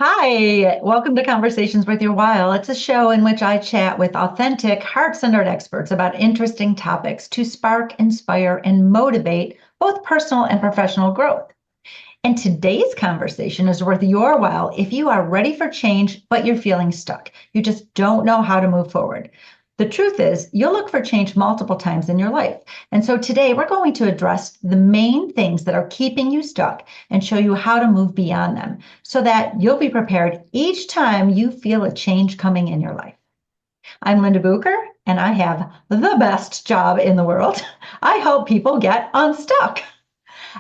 Hi, welcome to Conversations with Your While. It's a show in which I chat with authentic, heart-centered experts about interesting topics to spark, inspire, and motivate both personal and professional growth. And today's conversation is worth your while if you are ready for change, but you're feeling stuck. You just don't know how to move forward. The truth is, you'll look for change multiple times in your life. And so today we're going to address the main things that are keeping you stuck and show you how to move beyond them so that you'll be prepared each time you feel a change coming in your life. I'm Linda Bucher, and I have the best job in the world. I help people get unstuck.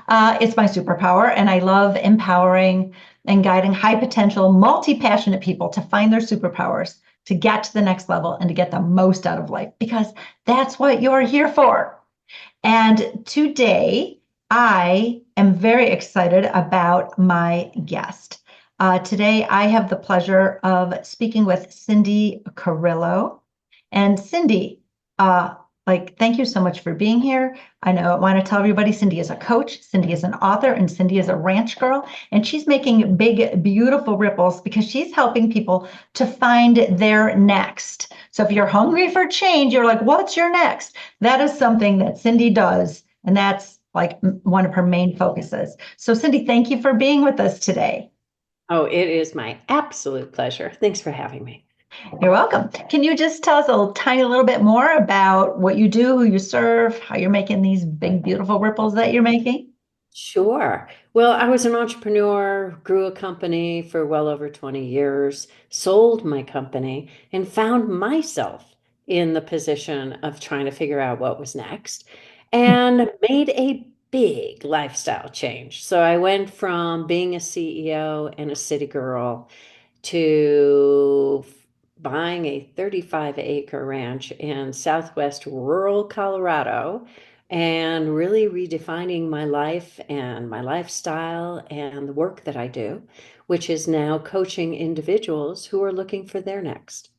It's my superpower, and I love empowering and guiding high potential, multi passionate people to find their superpowers, to get to the next level, and to get the most out of life because that's what you're here for. And today, I am very excited about my guest. Today, I have the pleasure of speaking with Cindy Carrillo. And Cindy, uh, thank you so much for being here. I want to tell everybody Cindy is a coach, Cindy is an author, and Cindy is a ranch girl. And she's making big, beautiful ripples because she's helping people to find their next. So if you're hungry for change, you're like, what's your next? That is something that Cindy does. And that's like one of her main focuses. So, Cindy, thank you for being with us today. Oh, it is my absolute pleasure. Thanks for having me. You're welcome. Can you just tell us tiny little bit more about what you do, who you serve, how you're making these big, beautiful ripples that you're making? Sure. Well, I was an entrepreneur, grew a company for well over 20 years, sold my company, and found myself in the position of trying to figure out what was next and made a big lifestyle change. So I went from being a CEO and a city girl to buying a 35-acre ranch in southwest rural Colorado and really redefining my life and my lifestyle and the work that I do, which is now coaching individuals who are looking for their next.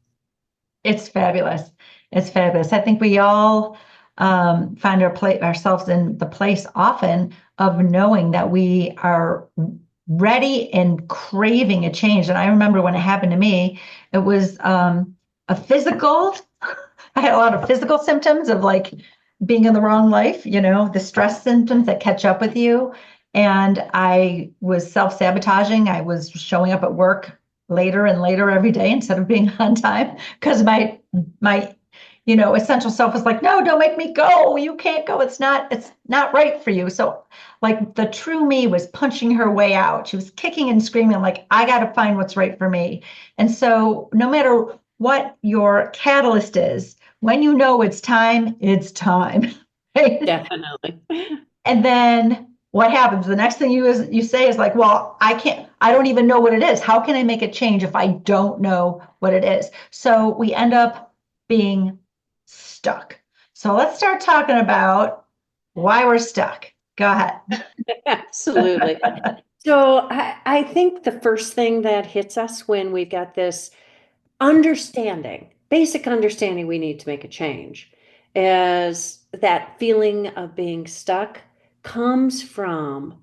It's fabulous. It's fabulous. I think we all find ourselves in the place often of knowing that we are ready and craving a change. And I remember when it happened to me, it was a physical, I had a lot of physical symptoms of like being in the wrong life, the stress symptoms that catch up with you. And I was self-sabotaging. I was showing up at work later and later every day instead of being on time because my essential self was like, no, don't make me go, you can't go, it's not right for you. So like the true me was punching her way out. She was kicking and screaming like, I got to find what's right for me. And so no matter what your catalyst is, when you know it's time. Right? Definitely. And then what happens? The next thing you say is like, well, I don't even know what it is. How can I make a change if I don't know what it is? So we end up being stuck. So let's start talking about why we're stuck. Go ahead. Absolutely. So I think the first thing that hits us when we've got this understanding, basic understanding we need to make a change, is that feeling of being stuck comes from,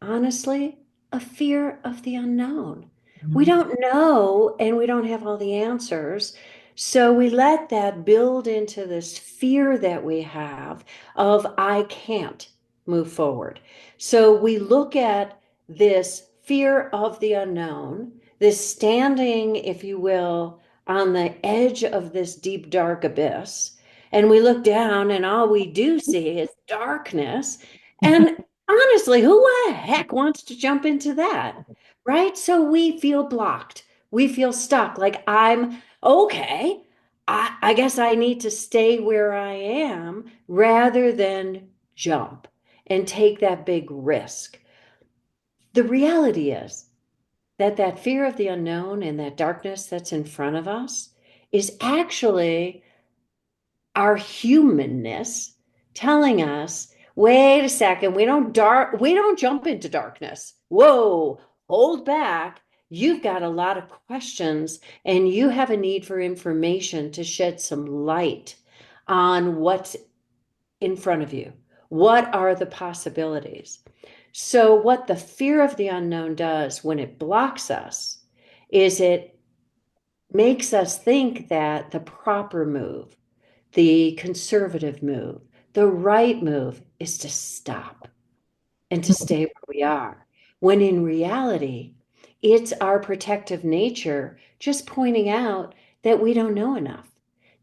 honestly, a fear of the unknown. We Mhm. don't know and we don't have all the answers. So we let that build into this fear that we have of, I can't move forward. So we look at this fear of the unknown, this standing, if you will, on the edge of this deep, dark abyss. And we look down, and all we do see is darkness. And honestly, who the heck wants to jump into that? Right? So we feel blocked. We feel stuck. Like, I'm okay. I guess I need to stay where I am rather than jump and take that big risk. The reality is, that fear of the unknown and that darkness that's in front of us is actually our humanness telling us, wait a second, we don't jump into darkness. Whoa, hold back. You've got a lot of questions and you have a need for information to shed some light on what's in front of you. What are the possibilities? So, what the fear of the unknown does when it blocks us is it makes us think that the proper move, the conservative move, the right move is to stop and to stay where we are. When in reality, it's our protective nature just pointing out that we don't know enough,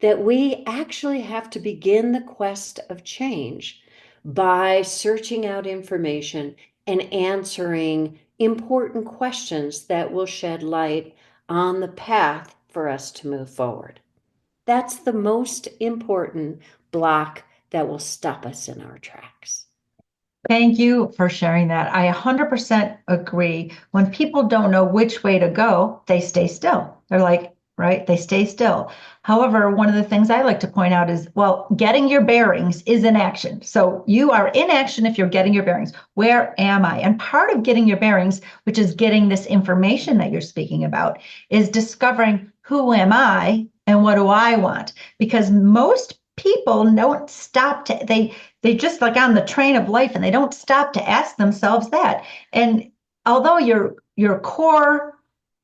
that we actually have to begin the quest of change by searching out information and answering important questions that will shed light on the path for us to move forward. That's the most important block that will stop us in our tracks. Thank you for sharing that. I 100% agree. When people don't know which way to go, they stay still. They're like, right? They stay still. However, one of the things I like to point out is, well, getting your bearings is in action. So you are in action if you're getting your bearings. Where am I? And part of getting your bearings, which is getting this information that you're speaking about, is discovering who am I and what do I want? Because most people don't stop to they just like on the train of life and they don't stop to ask themselves that. And although your core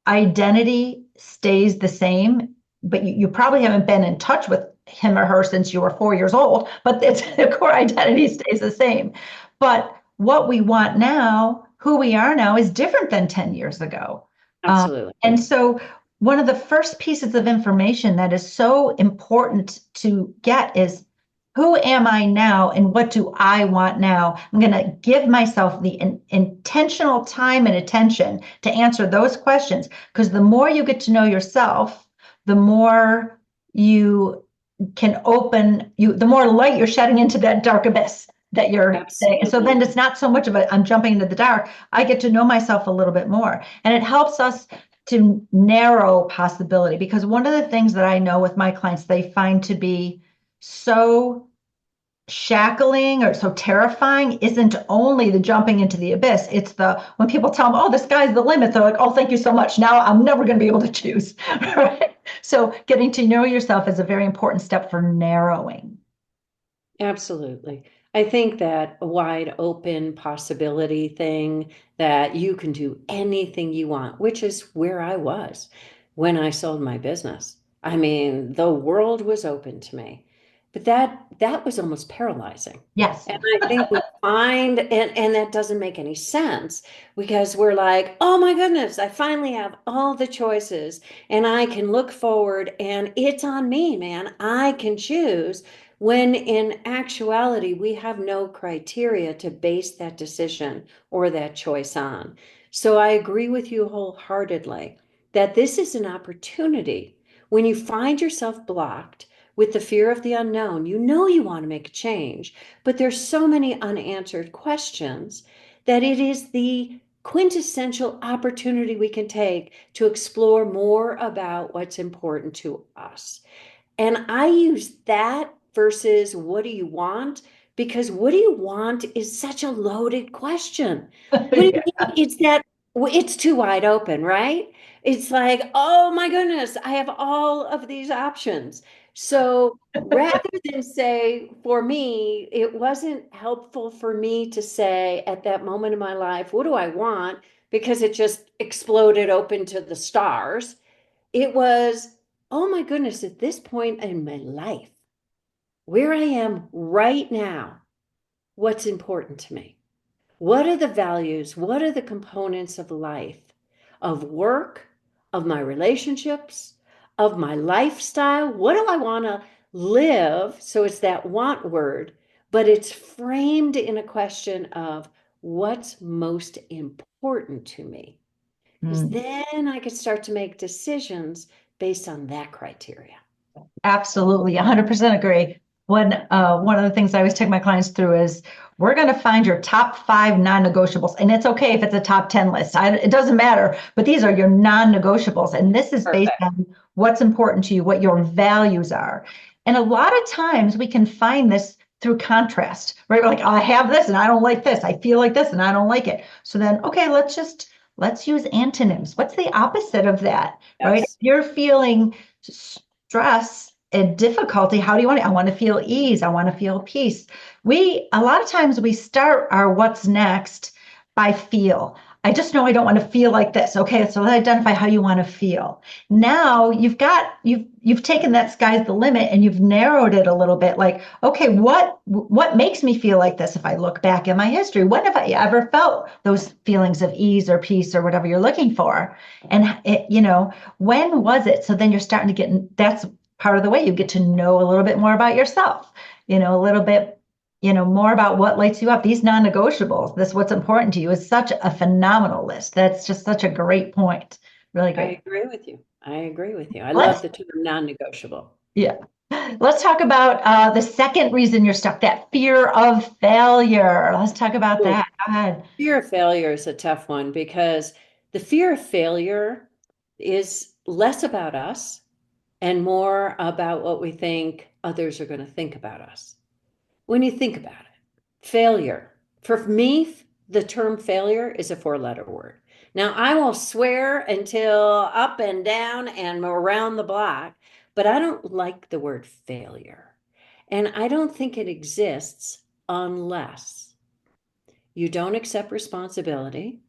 identity stays the same, but you probably haven't been in touch with him or her since you were 4 years old, but the core identity stays the same. But what we want now, who we are now, is different than 10 years ago. Absolutely. And so one of the first pieces of information that is so important to get is who am I now and what do I want now? I'm going to give myself the intentional time and attention to answer those questions because the more you get to know yourself, the more you can the more light you're shedding into that dark abyss that you're saying. And so then it's not so much of I'm jumping into the dark. I get to know myself a little bit more. And it helps us to narrow possibility because one of the things that I know with my clients, they find to be so shackling or so terrifying isn't only the jumping into the abyss. It's the when people tell them, oh, the sky's the limit, they're like, oh, thank you so much. Now I'm never going to be able to choose. Right? So getting to know yourself is a very important step for narrowing. Absolutely. I think that a wide open possibility thing that you can do anything you want, which is where I was when I sold my business. I mean, the world was open to me, but that was almost paralyzing. Yes. And I think we find, and that doesn't make any sense because we're like, oh my goodness, I finally have all the choices and I can look forward and it's on me, man. I can choose when in actuality, we have no criteria to base that decision or that choice on. So I agree with you wholeheartedly that this is an opportunity. When you find yourself blocked with the fear of the unknown, you know you want to make a change, but there's so many unanswered questions that it is the quintessential opportunity we can take to explore more about what's important to us. And I use that versus what do you want? Because what do you want is such a loaded question. What do you Yeah. mean? It's too wide open, right? It's like, oh my goodness, I have all of these options. So rather than say, for me, it wasn't helpful for me to say at that moment in my life, what do I want? Because it just exploded open to the stars. It was, oh my goodness, at this point in my life, where I am right now, what's important to me? What are the values? What are the components of life, of work, of my relationships, of my lifestyle? What do I want to live? So it's that want word, but it's framed in a question of what's most important to me. Because Mm. then I could start to make decisions based on that criteria. Absolutely, 100% agree. One of the things I always take my clients through is we're going to find your top 5 non-negotiables, and it's okay if it's a top 10 list. It doesn't matter, but these are your non-negotiables, and this is based Perfect. on what's important to you, what your values are. And a lot of times we can find this through contrast, right? We're like, oh, I have this and I don't like this. I feel like this and I don't like it. So then, okay, let's use antonyms. What's the opposite of that, right? If Yes. you're feeling stress and difficulty, how do you want it? I want to feel ease. I want to feel peace. A lot of times we start our what's next by feel. I just know I don't want to feel like this. Okay, so let's identify how you want to feel. Now you've taken that sky's the limit and you've narrowed it a little bit. Like, okay, what makes me feel like this if I look back in my history? When have I ever felt those feelings of ease or peace or whatever you're looking for? And when was it? So then you're starting to get, that's part of the way you get to know a little bit more about yourself, a little bit more about what lights you up. These non-negotiables, this what's important to you is such a phenomenal list. That's just such a great point. Really I great. agree with you. I agree with you. I love Let's the term non-negotiable. yeah. Let's talk about the second reason you're stuck, that fear of failure. Let's talk about Ooh, that. Go ahead. fear of failure is a tough one because the fear of failure is less about us and more about what we think others are going to think about us. When you think about it, failure, for me, the term failure is a four-letter word. Now, I will swear until up and down and around the block, but I don't like the word failure. And I don't think it exists unless you don't accept responsibility,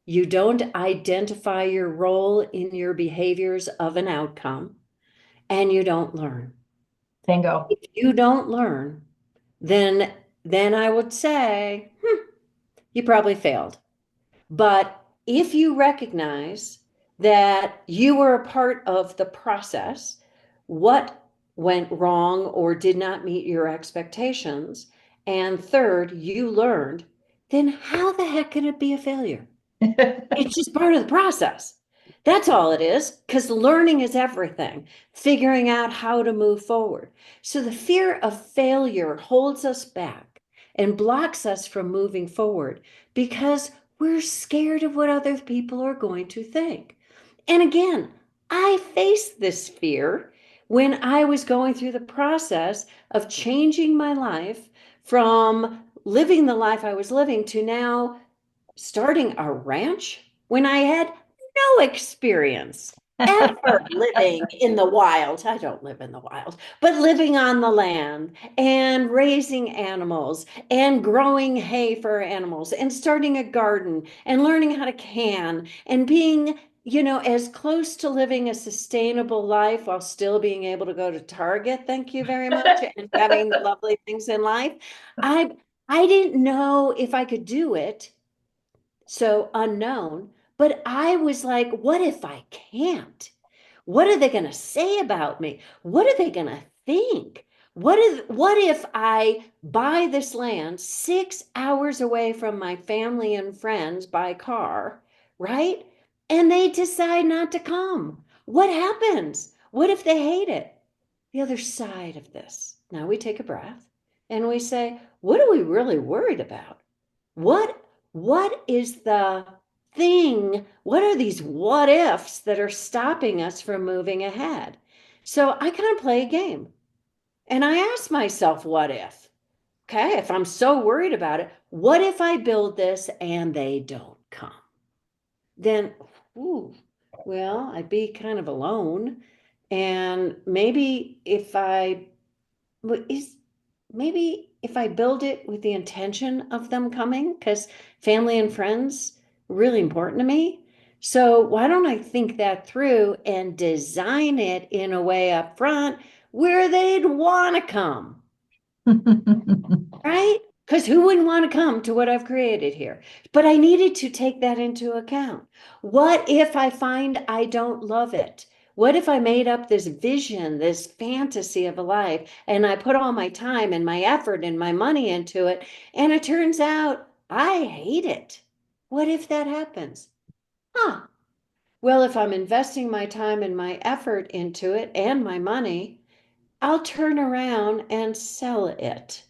you don't identify your role in your behaviors of an outcome, and you don't learn. Bingo. If you don't learn, then then I would say you probably failed. But if you recognize that you were a part of the process, what went wrong or did not meet your expectations, and third, you learned, then how the heck can it be a failure? It's just part of the process. That's all it is, because learning is everything, figuring out how to move forward. So the fear of failure holds us back and blocks us from moving forward because we're scared of what other people are going to think. And again, I faced this fear when I was going through the process of changing my life from living the life I was living to now starting a ranch when I had no experience ever living in the wild. I don't live in the wild, but living on the land and raising animals and growing hay for animals and starting a garden and learning how to can and being, as close to living a sustainable life while still being able to go to Target, thank you very much, and having the lovely things in life. I I didn't know if I could do it, so unknown. But I was like, what if I can't? What are they going to say about me? What are they going to think? What if I buy this land 6 hours away from my family and friends by car, right? And they decide not to come. What happens? What if they hate it? The other side of this. Now we take a breath and we say, what are we really worried about? What what is the thing? What are these what ifs that are stopping us from moving ahead? So I kind of play a game and I ask myself, what if? Okay, if I'm so worried about it, what if I build this and they don't come? Then, ooh, well, I'd be kind of alone. And is maybe if I build it with the intention of them coming, because family and friends really important to me. So why don't I think that through and design it in a way up front where they'd want to come, right? Because who wouldn't want to come to what I've created here? But I needed to take that into account. What if I find I don't love it? What if I made up this vision, this fantasy of a life, and I put all my time and my effort and my money into it, and it turns out I hate it? What if that happens? Huh. Well, if I'm investing my time and my effort into it and my money, I'll turn around and sell it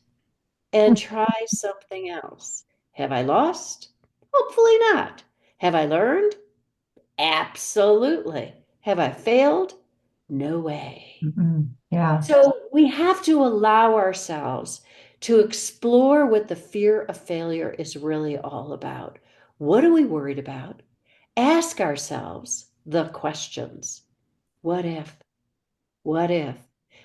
and try something else. Have I lost? Hopefully not. Have I learned? Absolutely. Have I failed? No way. Yeah. So we have to allow ourselves to explore what the fear of failure is really all about. What are we worried about? Ask ourselves the questions. What if? What if?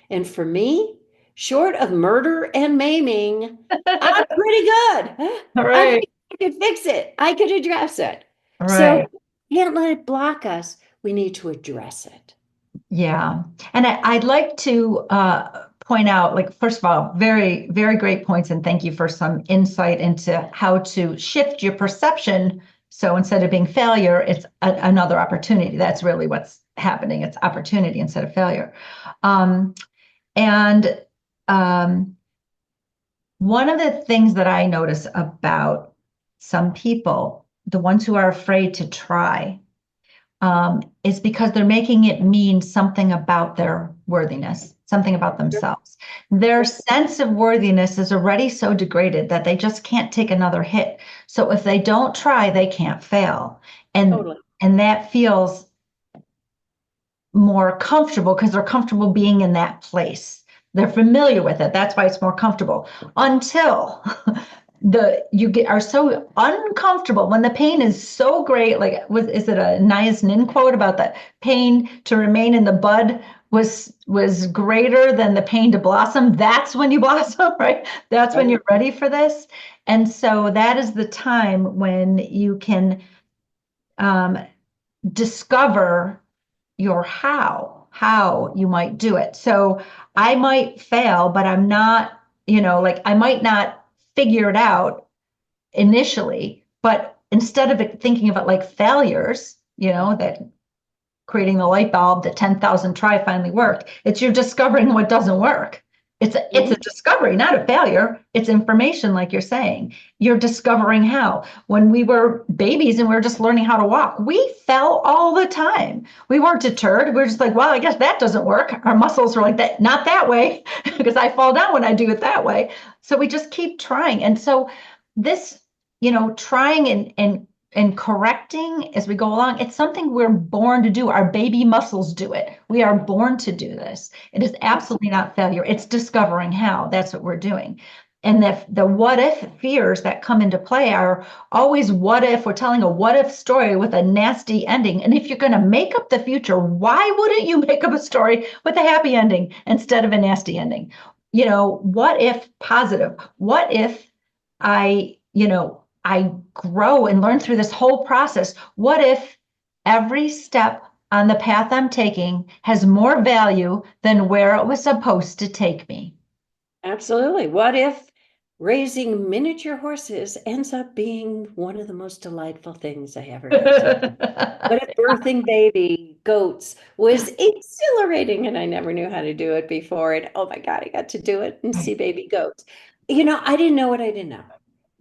And for me, short of murder and maiming, I'm pretty good. All I'm right. I could fix it. I could address it. So Right. can't let it block us. We need to address it. Yeah. And I'd like to point out, like, first of all, very, very great points. And thank you for some insight into how to shift your perception. So instead of being failure, it's another opportunity. That's really what's happening. It's opportunity instead of failure. Um, and um, One of the things that I notice about some people, the ones who are afraid to try, is because they're making it mean something about their worthiness, something about Sure. themselves. Their Yep. sense of worthiness is already so degraded that they just can't take another hit. So if they don't try, they can't fail. And Totally. and that feels more comfortable because they're comfortable being in that place. They're familiar with it. That's why it's more comfortable until the you get are so uncomfortable when the pain is so great. Like, was is it a Nias Nin quote about that pain to remain in the bud was greater than the pain to blossom? That's when you blossom, right? That's when Right. you're ready for this. And so that is the time when you can um, discover your how you might do it. So I might fail, but I'm not, like I might not figure it out initially, but instead of thinking of it like failures, that creating the light bulb that 10,000 try finally worked. It's you're discovering what doesn't work. It's a Mhm. discovery, not a failure. It's information, like you're saying. You're discovering how. When we were babies and we were just learning how to walk, we fell all the time. We weren't deterred. We were just like, well, I guess that doesn't work. Our muscles were like that, not that way, because I fall down when I do it that way. So we just keep trying. And so this, trying and correcting as we go along, it's something we're born to do. Our baby muscles do it. We are born to do this. It is absolutely not failure. It's discovering how. That's what we're doing. And the what if fears that come into play are always what if. We're telling a what if story with a nasty ending. And if you're going to make up the future, why wouldn't you make up a story with a happy ending instead of a nasty ending? What if positive? What if I grow and learn through this whole process? What if every step on the path I'm taking has more value than where it was supposed to take me? Absolutely. What if raising miniature horses ends up being one of the most delightful things I ever got to do? What if birthing baby goats was exhilarating and I never knew how to do it before? And oh my God, I got to do it and see Right. baby goats. I didn't know what I didn't know.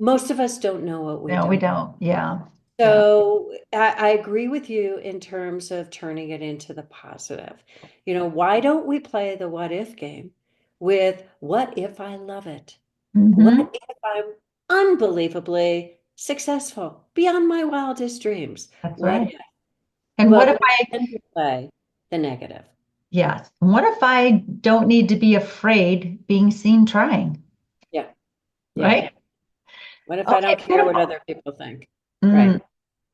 Most of us don't know what we No, we don't. don't. Yeah. Yeah. So I agree with you in terms of turning it into the positive. Why don't we play the what if game with what if I love it? What Hmm. if I'm unbelievably successful beyond my wildest dreams? That's What right. if? And what But if we tend to play the negative. yes. And what if I don't need to be afraid being seen trying? Yeah. Yeah. Right? What if I Okay. don't care what other people think? Right. Mm,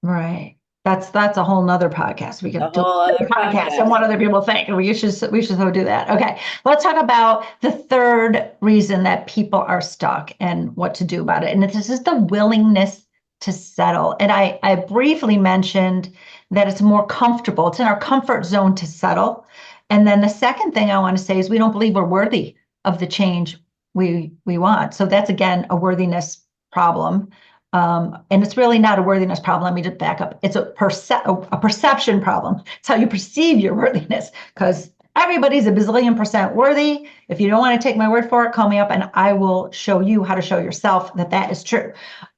right. That's a whole nother podcast. We A could do whole a other podcast on podcast. what other people think. We should so do that. Okay. Let's talk about the third reason that people are stuck and what to do about it. And this is the willingness to settle. And I briefly mentioned that it's more comfortable. It's in our comfort zone to settle. And then the second thing I want to say is we don't believe we're worthy of the change we want. So that's again a worthiness problem. And it's really not a worthiness problem. Let me just back up. It's a perception problem. It's how you perceive your worthiness, because everybody's a bazillion percent worthy. If you don't want to take my word for it, call me up and I will show you how to show yourself that that is true.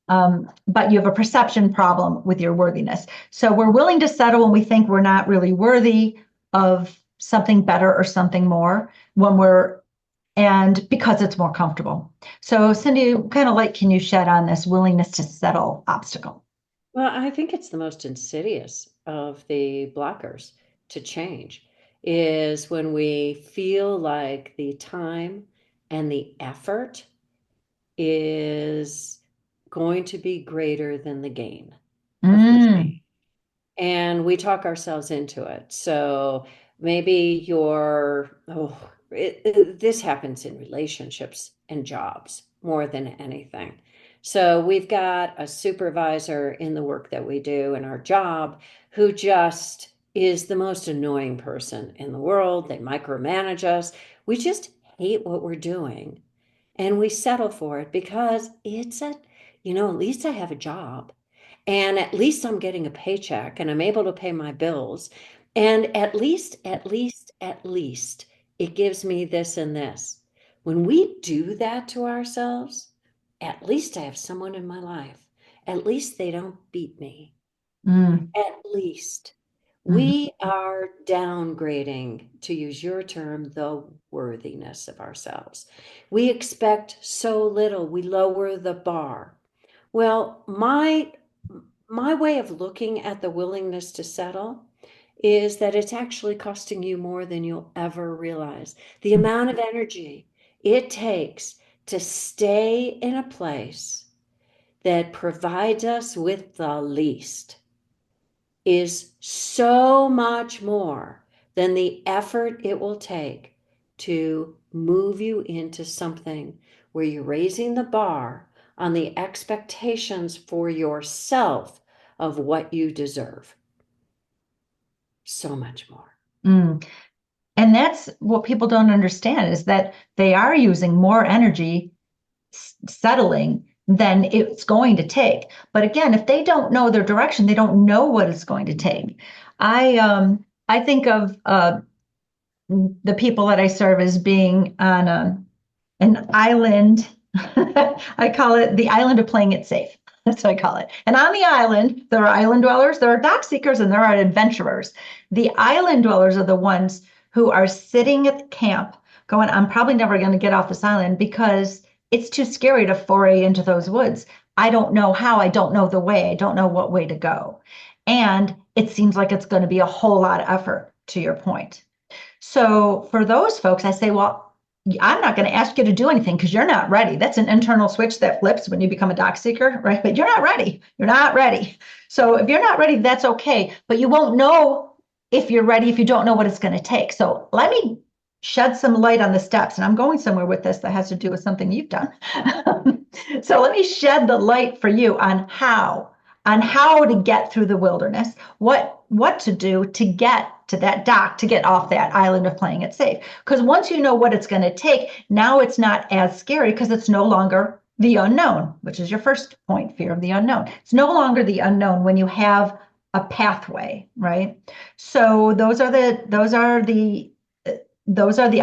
But you have a perception problem with your worthiness. So we're willing to settle when we think we're not really worthy of something better or something more when we're and because it's more comfortable. So, Cindy, what kind of light can you shed on this willingness to settle obstacle? Well, I think it's the most insidious of the blockers to change is when we feel like the time and the effort is going to be greater than the gain of the change. Mm, And we talk ourselves into it. So maybe this happens in relationships and jobs more than anything. So we've got a supervisor in the work that we do in our job who just is the most annoying person in the world. They micromanage us. We just hate what we're doing and we settle for it because at least I have a job and at least I'm getting a paycheck and I'm able to pay my bills. And at least it gives me this and this. When we do that to ourselves, at least I have someone in my life. At least they don't beat me. Mm, At least mhm, we are downgrading, to use your term, the worthiness of ourselves. We expect so little, we lower the bar. Well, my way of looking at the willingness to settle is that it's actually costing you more than you'll ever realize. The amount of energy it takes to stay in a place that provides us with the least is so much more than the effort it will take to move you into something where you're raising the bar on the expectations for yourself of what you deserve. So much more. mm. And that's what people don't understand is that they are using more energy settling than it's going to take. But again, if they don't know their direction, they don't know what it's going to take. I think of the people that I serve as being on an island. I call it the island of playing it safe. That's what I call it. And on the island, there are island dwellers, there are dock seekers, and there are adventurers. The island dwellers are the ones who are sitting at the camp going, I'm probably never going to get off this island because it's too scary to foray into those woods. I don't know how, I don't know the way, I don't know what way to go. And it seems like it's going to be a whole lot of effort, to your point. So for those folks, I say, well, I'm not going to ask you to do anything because you're not ready. That's an internal switch that flips when you become a doc seeker, right? But you're not ready. You're not ready. So if you're not ready, that's okay. But you won't know if you're ready if you don't know what it's going to take. So let me shed some light on the steps. And I'm going somewhere with this that has to do with something you've done. So let me shed the light for you on how to get through the wilderness, what to do to get to that dock, to get off that island of playing it safe. Because once you know what it's going to take, now it's not as scary because it's no longer the unknown, which is your first point, fear of the unknown. It's no longer the unknown when you have a pathway, right? So those are the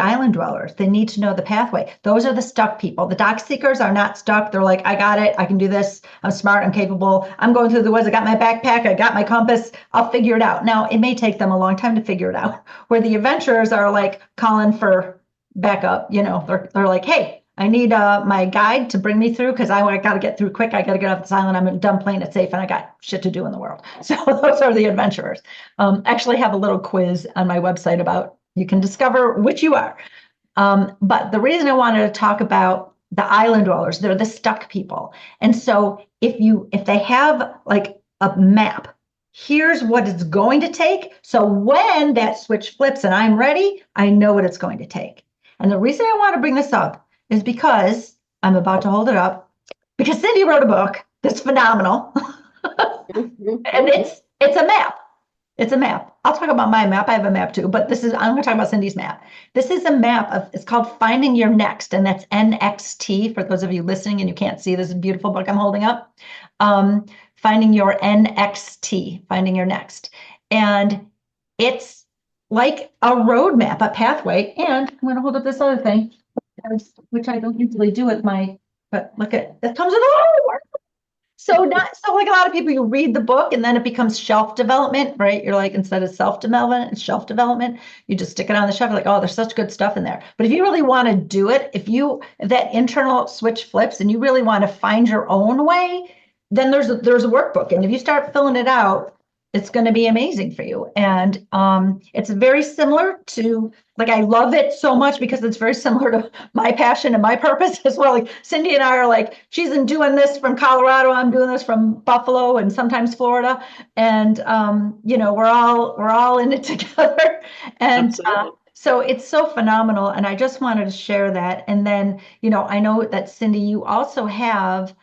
island dwellers. They need to know the pathway. Those are the stuck people. The dock seekers are not stuck. They're like, I got it. I can do this. I'm smart. I'm capable. I'm going through the woods. I got my backpack. I got my compass. I'll figure it out. Now, it may take them a long time to figure it out. Where the adventurers are like calling for backup. They're like, hey, I need my guide to bring me through because I got to get through quick. I got to get off this island. I'm done playing it safe and I got shit to do in the world. So those are the adventurers. Actually have a little quiz on my website about you can discover which you are. But the reason I wanted to talk about the island dwellers, they're the stuck people. And so if they have like a map, here's what it's going to take. So when that switch flips and I'm ready, I know what it's going to take. And the reason I want to bring this up is because I'm about to hold it up because Cindy wrote a book that's phenomenal. And it's a map. It's a map. I'll talk about my map. I have a map too, but I'm going to talk about Cindy's map. This is a map it's called Finding Your Next, and that's NXT for those of you listening and you can't see this beautiful book I'm holding up. Finding Your NXT, Finding Your Next. And it's like a roadmap, a pathway. And I'm going to hold up this other thing, which I don't usually do with but look at, it comes with a so like a lot of people, you read the book and then it becomes shelf development, right? You're like, instead of self-development, it's shelf development. You just stick it on the shelf, like, oh, there's such good stuff in there. But if you really want to do it, if that internal switch flips and you really want to find your own way, then there's a workbook. And if you start filling it out, it's going to be amazing for you. And it's very similar to, like, I love it so much because it's very similar to my passion and my purpose as well. Like Cindy and I are like, she's doing this from Colorado, I'm doing this from Buffalo and sometimes Florida. And we're all in it together. And so it's so phenomenal. And I just wanted to share that. And then, I know that Cindy, you also have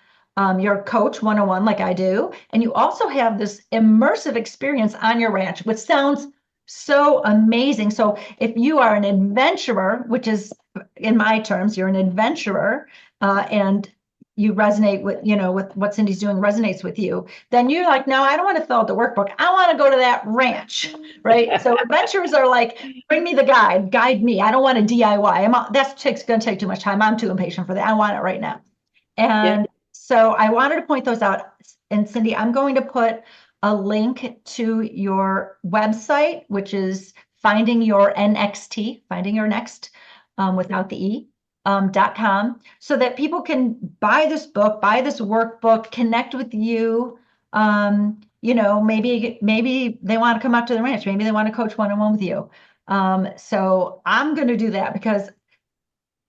your coach 101 like I do, and you also have this immersive experience on your ranch, which sounds so amazing. So if you are an adventurer, which is in my terms, you're an adventurer, and you resonate with, with what Cindy's doing resonates with you, then you're like, no, I don't want to fill out the workbook. I want to go to that ranch, right? So adventurers are like, bring me the guide me. I don't want to DIY. That's going to take too much time. I'm too impatient for that. I want it right now. Yeah. And so I wanted to point those out. And Cindy, I'm going to put a link to your website, which is finding your NXT, finding your next, without the E, .com, so that people can buy this book, buy this workbook, connect with you. Maybe they want to come out to the ranch. Maybe they want to coach one-on-one with you. So I'm going to do that because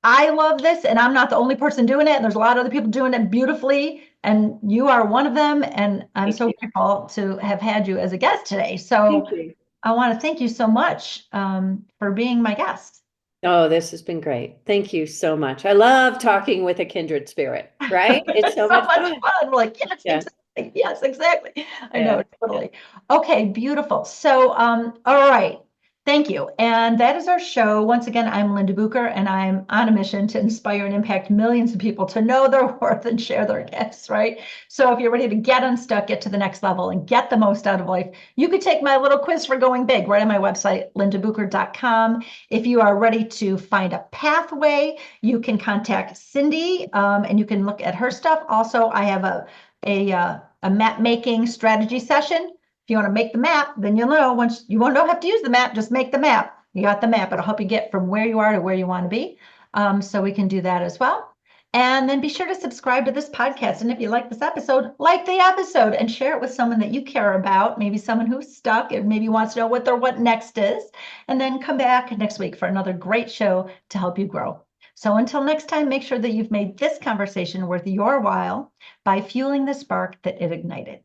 I love this, and I'm not the only person doing it. And there's a lot of other people doing it beautifully, and you are one of them. And I'm so grateful to have had you as a guest today. So Thank you. I want to thank you so much for being my guest. Oh, this has been great. Thank you so much. I love talking with a kindred spirit, right? It's so much fun. We're like, yes, Yeah. exactly. Yes, exactly. I know, Yeah. totally. Okay, beautiful. So, all right. Thank you. And that is our show. Once again, I'm Linda Bucher, and I'm on a mission to inspire and impact millions of people to know their worth and share their gifts, right? So if you're ready to get unstuck, get to the next level, and get the most out of life, you could take my little quiz for going big right on my website, lindabucher.com. If you are ready to find a pathway, you can contact Cindy, and you can look at her stuff. Also, I have a map making strategy session. If you want to make the map, then you'll know once you won't have to use the map, just make the map. You got the map. It'll help you get from where you are to where you want to be. So we can do that as well. And then be sure to subscribe to this podcast. And if you like this episode, like the episode and share it with someone that you care about, maybe someone who's stuck and maybe wants to know what their what next is. And then come back next week for another great show to help you grow. So until next time, make sure that you've made this conversation worth your while by fueling the spark that it ignited.